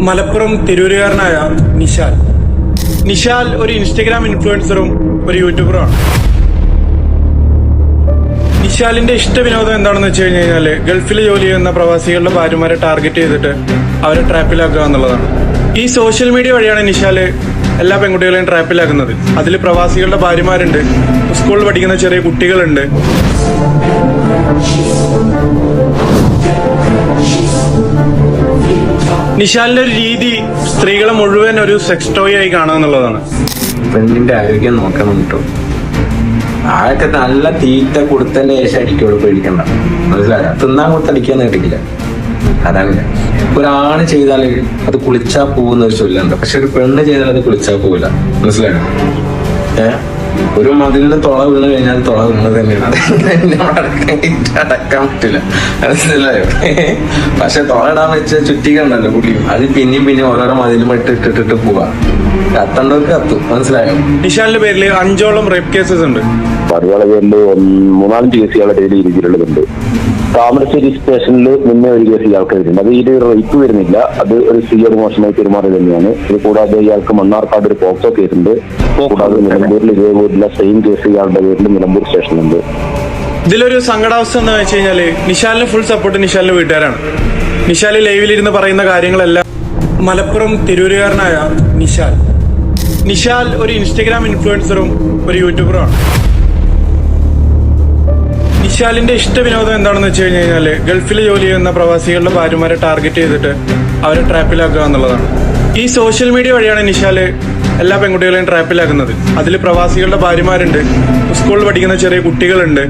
മലപ്പുറം തിരൂരുകാരനായ നിശാൽ ഒരു ഇൻസ്റ്റഗ്രാം ഇൻഫ്ലുവൻസറും ഒരു യൂട്യൂബറുമാണ്. നിശാലിന്റെ ഇഷ്ടവിനോദം എന്താണെന്ന് വെച്ച് കഴിഞ്ഞാൽ ഗൾഫിൽ ജോലി ചെയ്യുന്ന പ്രവാസികളുടെ ഭാര്യമാരെ ടാർഗറ്റ് ചെയ്തിട്ട് അവരെ ട്രാപ്പിലാക്കുക എന്നുള്ളതാണ്. ഈ സോഷ്യൽ മീഡിയ വഴിയാണ് നിശാൽ എല്ലാ പെൺകുട്ടികളെയും ട്രാപ്പിലാക്കുന്നത്. അതിൽ പ്രവാസികളുടെ ഭാര്യമാരുണ്ട്, സ്കൂളിൽ പഠിക്കുന്ന ചെറിയ കുട്ടികളുണ്ട്. നിശാലിന്റെ ഒരു രീതി സ്ത്രീകളെ മുഴുവൻ ഒരു സെക്സ് ടോയ് ആയി കാണുക എന്നുള്ളതാണ്. പെണ്ണിന്റെ ആരോഗ്യം നോക്കണം കേട്ടോ. ആൾക്ക് നല്ല തീറ്റ കൊടുത്തതിന്റെ ശേഷം അടിക്കുള്ളൂ, പേടിക്കണ്ട. മനസ്സിലായ തിന്നാൻ കൊടുത്തടിക്കാൻ കേട്ടിട്ടില്ല. അതാണ് ഒരാണ് ചെയ്താൽ അത് കുളിച്ചാ പോകുന്ന ഒരു ചൊല്ലുണ്ട്, പക്ഷെ ഒരു പെണ്ണ് ചെയ്താൽ അത് കുളിച്ചാ പോവില്ല. മനസ്സിലായോ? ഒരു മതിലിന് തുള വീണ് കഴിഞ്ഞാൽ തുള വീണ് തന്നെയാണ്, അടക്കാൻ പറ്റില്ല. മനസ്സിലായോ? പക്ഷെ തുള ഇടാൻ വെച്ച ചുറ്റികണ്ടല്ലോ പുള്ളിയും, അത് പിന്നെയും ഓരോരോ മതിലും ഇട്ടിട്ട് പോവാ. കത്തണ്ടവർക്ക് കത്തും. മനസ്സിലായോ? നിശാലിന്റെ പേരിൽ 5ഓളം റേപ്പ് കേസസ് ഉണ്ട്. പതിവാളെ പേരിൽ 3-4 കേസ് ഇയാളെ പേരിൽ രീതിയിലുള്ളതുണ്ട്. താമരശ്ശേരി സ്റ്റേഷനിൽ മുന്നേ ഒരു കേസ് ഇയാൾക്ക് വരുന്നുണ്ട്. അത് ഇതിൽ റേപ്പ് വരുന്നില്ല, അത് ഒരു സ്ത്രീയോട് മോശമായി പെരുമാറി തന്നെയാണ്. ഇത് കൂടാതെ ഇയാൾക്ക് മണ്ണാർക്കാട് ഒരു പോക്സോ കേസുണ്ട്. കൂടാതെ നിലമ്പൂരിൽ ഇതേപോലുള്ള സെയിം കേസ് ഇയാളുടെ പേരിൽ നിലമ്പൂർ സ്റ്റേഷനുണ്ട്. ഇതിലൊരു സങ്കടാവസ്ഥ എന്ന് വെച്ച് കഴിഞ്ഞാല് നിശാലിന് ഫുൾ സപ്പോർട്ട് നിശാലിന്റെ വീട്ടുകാരാണ്. നിശാല് ലൈവിലിരുന്ന് പറയുന്ന കാര്യങ്ങളെല്ലാം. മലപ്പുറം തിരൂരുകാരനായ നിശാൽ ഒരു ഇൻസ്റ്റഗ്രാം ഇൻഫ്ലുവൻസറും ഒരു യൂട്യൂബറുമാണ്. നിശാലിന്റെ ഇഷ്ടവിനോദം എന്താണെന്ന് വെച്ച് കഴിഞ്ഞാൽ ഗൾഫിൽ ജോലി ചെയ്യുന്ന പ്രവാസികളുടെ ഭാര്യമാരെ ടാർഗറ്റ് ചെയ്തിട്ട് അവരെ ട്രാപ്പിലാക്കുക എന്നുള്ളതാണ്. ഈ സോഷ്യൽ മീഡിയ വഴിയാണ് നിശാൽ എല്ലാ പെൺകുട്ടികളെയും ട്രാപ്പിലാക്കുന്നത്. അതിൽ പ്രവാസികളുടെ ഭാര്യമാരുണ്ട്, സ്കൂളിൽ പഠിക്കുന്ന ചെറിയ കുട്ടികളുണ്ട്.